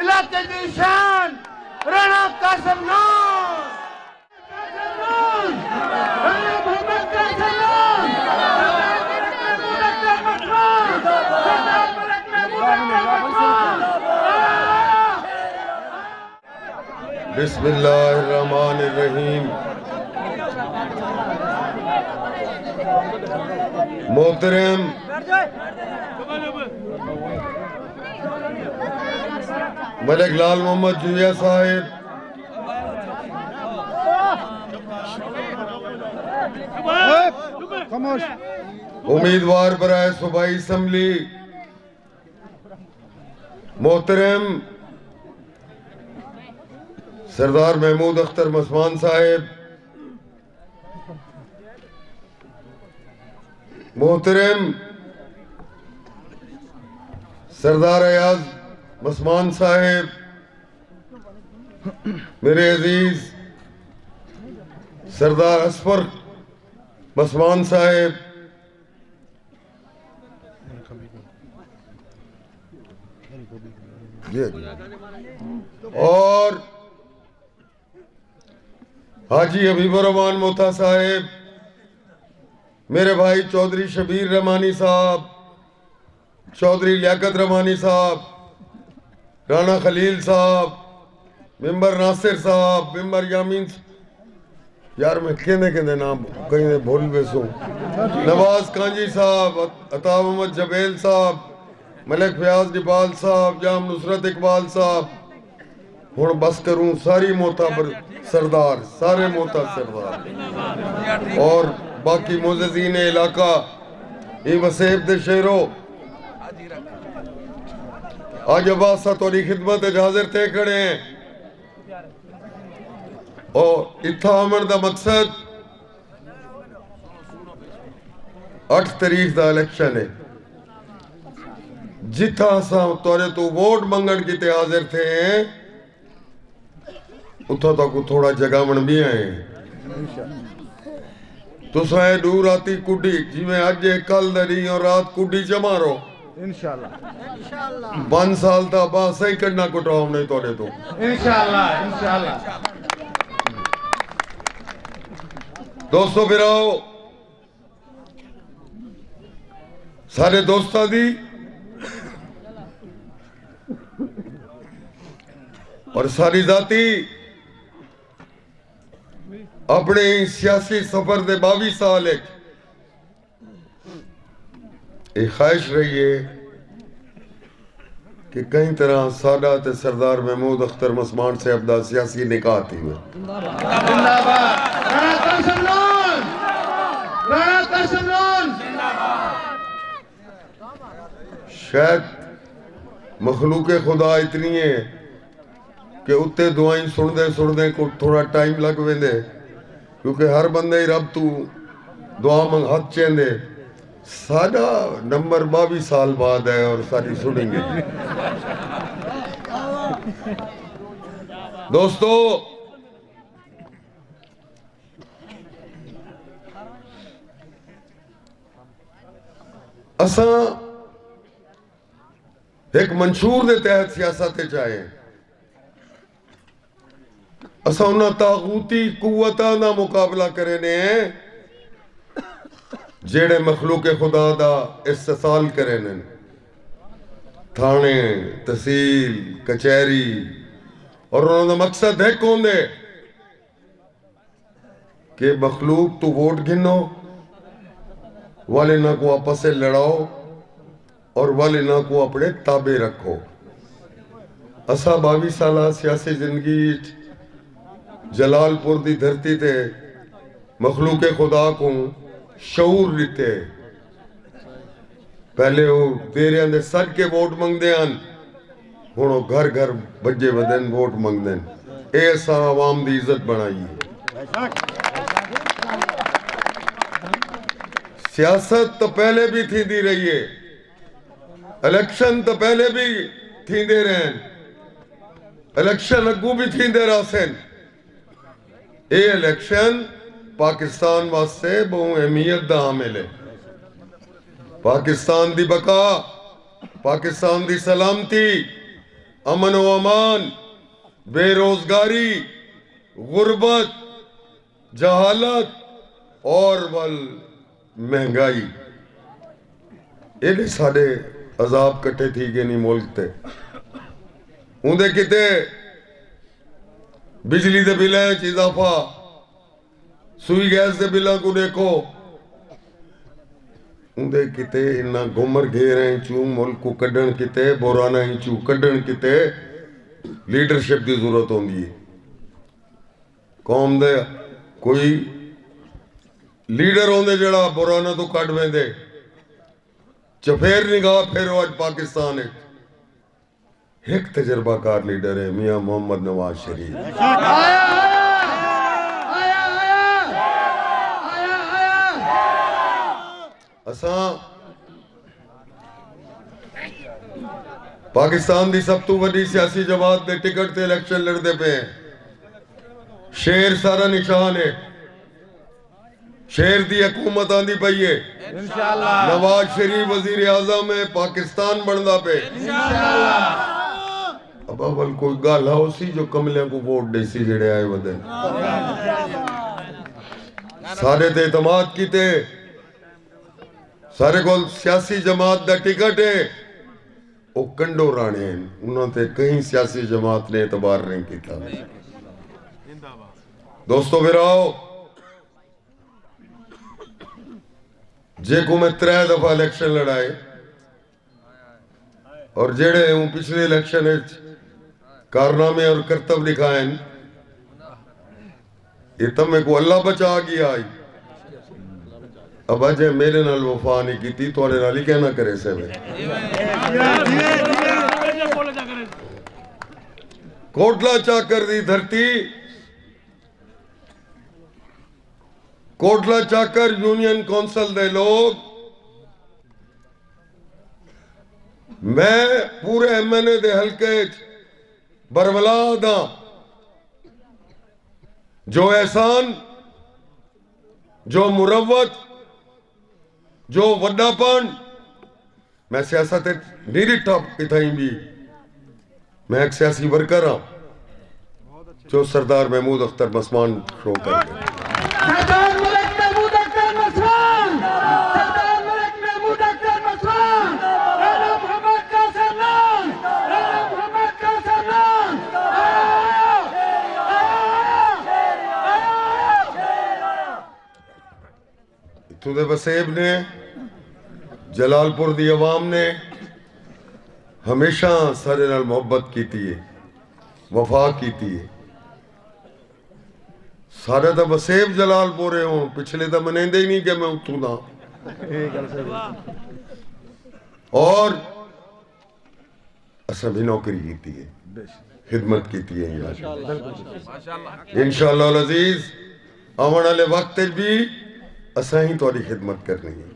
इलाके की शान राणा कासिम नून, राणा मोहम्मद कासिम नून, बिस्मिल्लाहिर्रहमानिर्रहीम। मोहतरम मलिक लाल मोहम्मद जुया साहिब, उम्मीदवार बराए सूबाई असम्बली, मोहतरम सरदार महमूद अख्तर मसमान साहिब, मोहतरम सरदार अयाज मसमान साहिब, मेरे अजीज सरदार असफर मसमान साहिब, और हाजी हबीबुर रहमान मोथा साहिब, मेरे भाई चौधरी शबीर रहमानी साहब, चौधरी लियाकत रहमानी साहब, राणा खलील साहब, मेंबर नासिर साहब, मेंबर यामीन, यार मैं कहने नाम कहीं भूल बेसूं, नवाज कांजी साहब, अता मोहम्मद जबेल साहब, मलिक फयाज डिबाल साहब, जाम नुसरत इकबाल साहब, हुण बस करूं सारी मोहताबर सरदार, सारे मोहता सरदार और बाकी मुअज़्ज़िज़ीन इलाका ये वसेब दे शेरो आज अब्बासा तोरी खिदमत हाजिर थे खड़े हैं। और इत्था आमन दा मकसद 8 तारीख दा इलेक्शन है, जिथा असा तोरे तो वोट मंगण की हाजिर थे उथा तक थोड़ा जगावण भी आए। तुसा दूर आती कुड्डी जिमें अज कल दरी और रात कुड्डी जमा रो इंशाअल्लाह 5 साल दा बा सही करना कुटाव नहीं तोरे तो इंशाअल्लाह इंशाअल्लाह। दोस्तों फिराओ सारे दोस्तां दी और सारी जाती अपने सियासी सफर दे 22 साल एक ख्वाहिश रही है कि कई तरह सादा ते सरदार महमूद अख्तर मसमान से अपना सियासी निकाह थी हुए। शायद मखलूक खुदा इतनी है कि उत्ते दुआई सुनदे को थोड़ा टाइम लग वेंदे, क्योंकि हर बंदे ही रब तू दुआ मंग हाथ चेंदे। साडा नंबर 22 साल बाद है और सारी सुनेंगे। दोस्तों असा एक मंशूर दे तहत सियासत चाहे असा उन्हें तागूती कुव्वतां दा मुकाबला करे ने जेड़े मखलूक खुदा दा इस्तेसाल करे ने। थाने तहसील कचहरी और उन्होंने मकसद है कौन दे कि मखलूक तू वोट गिनो वाले ना को आपस से लड़ाओ और वाले ना को अपने ताबे रखो। असा 22 साल सियासी जिंदगी जलालपुर दी धरती ते मखलूक खुदा को शऊर दिते। पहले वो देरियां दे सज के वोट मंगदे हन, हुण घर घर बजे वदन वोट मंगदे। ए असा आवाम दी इज्जत बनाई। सियासत तो पहले भी थी रही है, इलेक्शन तो पहले भी थींदे रहे, इलेक्शन अगू भी थींदे रहसन। ये इलेक्शन पाकिस्तान वास्ते बहु अहमियत दा हामिल है। पाकिस्तान दी बका, पाकिस्तान दी सलामती अमन व अमान, बेरोजगारी, गुर्बत, जहालत और वल महंगाई, ये सारे अजाब कट्ठे थी गए नहीं मुल्क ते। उंदे किते बिजली के बिल इजाफा, सुई गैस के बिलों को देखो, उंदे किते इन्ना घुमर घेर चू मुल्क को कड्डण किते, बोराना चू कड्डण किते लीडरशिप की जरूरत होंगी है। कौम दे कोई लीडर होंदे जड़ा बोराना तो कड वेंदे, चफेर निगाह फेरो अज पाकिस्तान एक तजर्बाकार लीडर है मियां मोहम्मद नवाज शरीफ। असा पाकिस्तान की सब तो वड्डी सियासी जमात के टिकट से इलेक्शन लड़ते पे हैं। शेर सारा निशान है, शेर की हुकूमत आंदी पई है। नवाज शरीफ वजीर आजम है, पाकिस्तान बनता पे। अब अवल कोई गल हो सी जो कमलियां को वोट दे सी जेड़े आए वदन सारे ते एतमाद कीते, सारे को सियासी जमात का टिकट है, वो कंडो राणे हैं, उन्होंने कहीं सियासी जमात ने एतबार नहीं किया। दोस्तों फिराओ जे को मैं 3 दफा इलेक्शन लड़ाए और जेड़े हूं पिछले इलेक्शन कारनामे और करतब दिखाए, ये तब मेरे को अल्लाह बचा गया आई। अब अजय मेरे नाल वफा नहीं की, थोड़े नाल ही कहना करे से कोटला चाकर दी धरती, कोटला चाकर यूनियन कौंसल दे लोग, मैं पूरे एमएनए दे हल्के बरमला दा जो एहसान, जो मुरवत, जो वड्डापन मैं सियासत नहीं डिठा किथाई भी। मैं एक सियासी वर्कर हाँ जो सरदार महमूद अख्तर मसमान शो कर तुदे वसेब ने, जलालपुर दी अवाम ने हमेशा सारे नाल मोहब्बत की है, वफा की है। सारे तो वसेब जलालपुर हो, पिछले तो मनेंदे ही नहीं कि मैं उतू दा। और असा भी नौकरी की है, खिदमत की है। इंशाअल्लाह अजीज आने वाले वक्त भी असा ही थोड़ी खिदमत करनी है।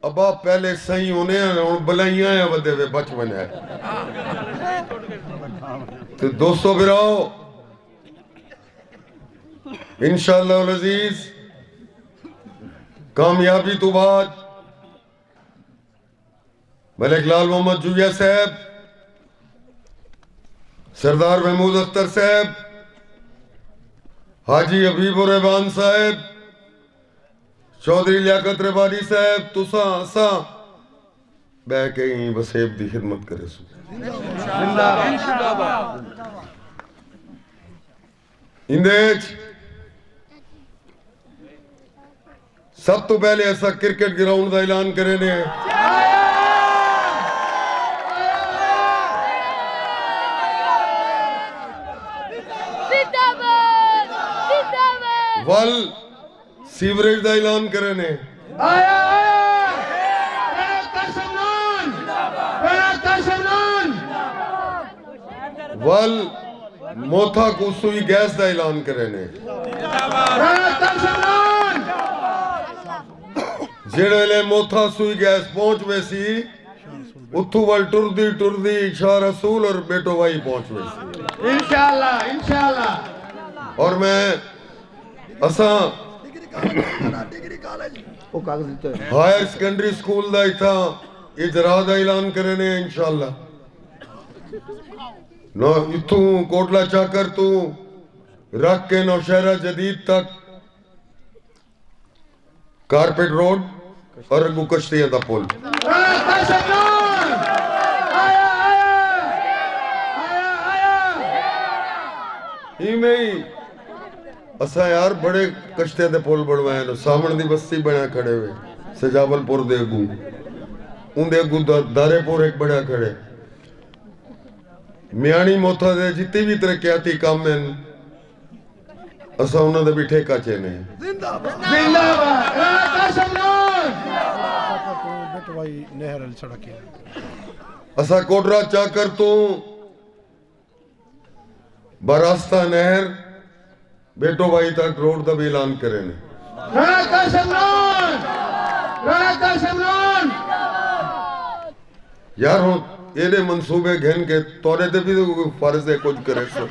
अब आप पहले सही होने बलाइया है वदे वे बचपन है। तो दोस्तों बिराओ इंशाअल्लाह अजीज कामयाबी तो बाद मलिक लाल मोहम्मद जुया साहब, सरदार महमूद अख्तर साहब, हाजी हबीबुर रहमान साहब, चौधरी लियाकत रबानी साहब, तुसा असा बह के ही वसेब की खिदमत करे सो। इंदे सब तो पहले ऐसा क्रिकेट ग्राउंड का ऐलान करे ने। वल सीवरेज का ऐलान करे ने। वल मोथा को सुई गैस का ऐलान करे ने। जेड़े मोथा सुई गैस पहुंच वैसी उथू वल टुरदी टुरदी शाह रसूल और बेटो भाई पहुंच वैसी इंशाअल्लाह इंशाअल्लाह। और मैं असां वो कागज दिते हायर सेकेंडरी स्कूल दा इथा इजरा दा ऐलान करने इंशाअल्लाह नो इथू कोटला चाकर तू रख के नौशहरा जदीद तक कारपेट रोड और अगू कश्तियां दा पुल राणा कासिम नून आया आया आया आया इमें ही असा यार बड़े कश्तियां दे पुल बनवाए नो सामण दी बस्ती बना खड़े हुए सजावलपुर दे अगू उनदे अगू दारेपुर एक बड़ा खड़े मियाणी मोथा दे जितनी भी तरक्याती काम हैं असा उन्हां दा भी ठेका चेने जिंदाबाद राणा कासिम नून बेटवाई नहर वाली सड़क है असा कोटरा चाकर तो बरास्ता नहर बेटो भाई तक रोड का भी ऐलान करे ने राणा कासिम नून यार हूं एदे मंसूबे घेन के तोरे ते भी तो फर्ज है कुछ करे सो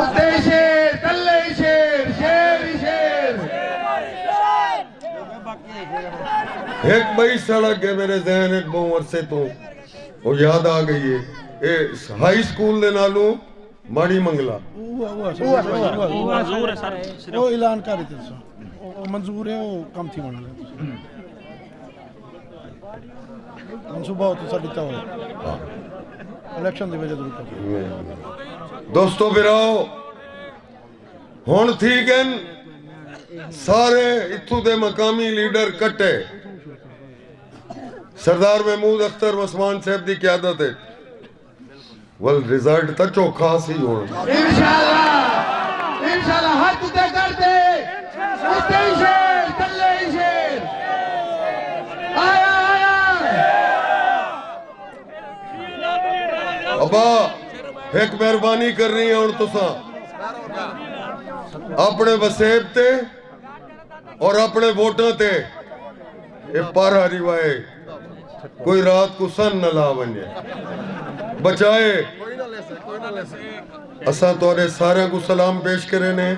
उते शेर कल्ले शेर शेर शेर एक बड़ी सड़क है मेरे जहन एक बहु अरसे तो वो याद आ गई है ए हाई स्कूल दे नालू माड़ी मंगला वो ऐलान कर थे वो मंजूर है वो कम थी बना मनसूबा हो तो साडी तो इलेक्शन दी वजह तो दोस्तों बिराओ हुण ठीक है सारे इथू दे मकामी लीडर कट्टे सरदार महमूद अख्तर उस्मान साहब की क्यादत है वल रिजल्ट तो चोखा सी होना इंशाल्लाह हाथ उते करते उते शेर कल्ले शेर आया आया अबा एक मेहरबानी कर रही है हुण तुसा अपने वसेब ते और अपने वोटां ते ये पर हरिवाए कोई रात को सन न ला वने बचाए असा तोरे सारे को सलाम पेश करे ने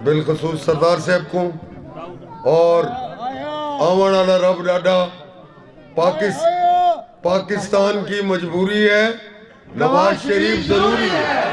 बिलखसूस सरदार साहब को और आवन वाला रब डाडा पाकिस्तान की मजबूरी है नवाज शरीफ जरूरी है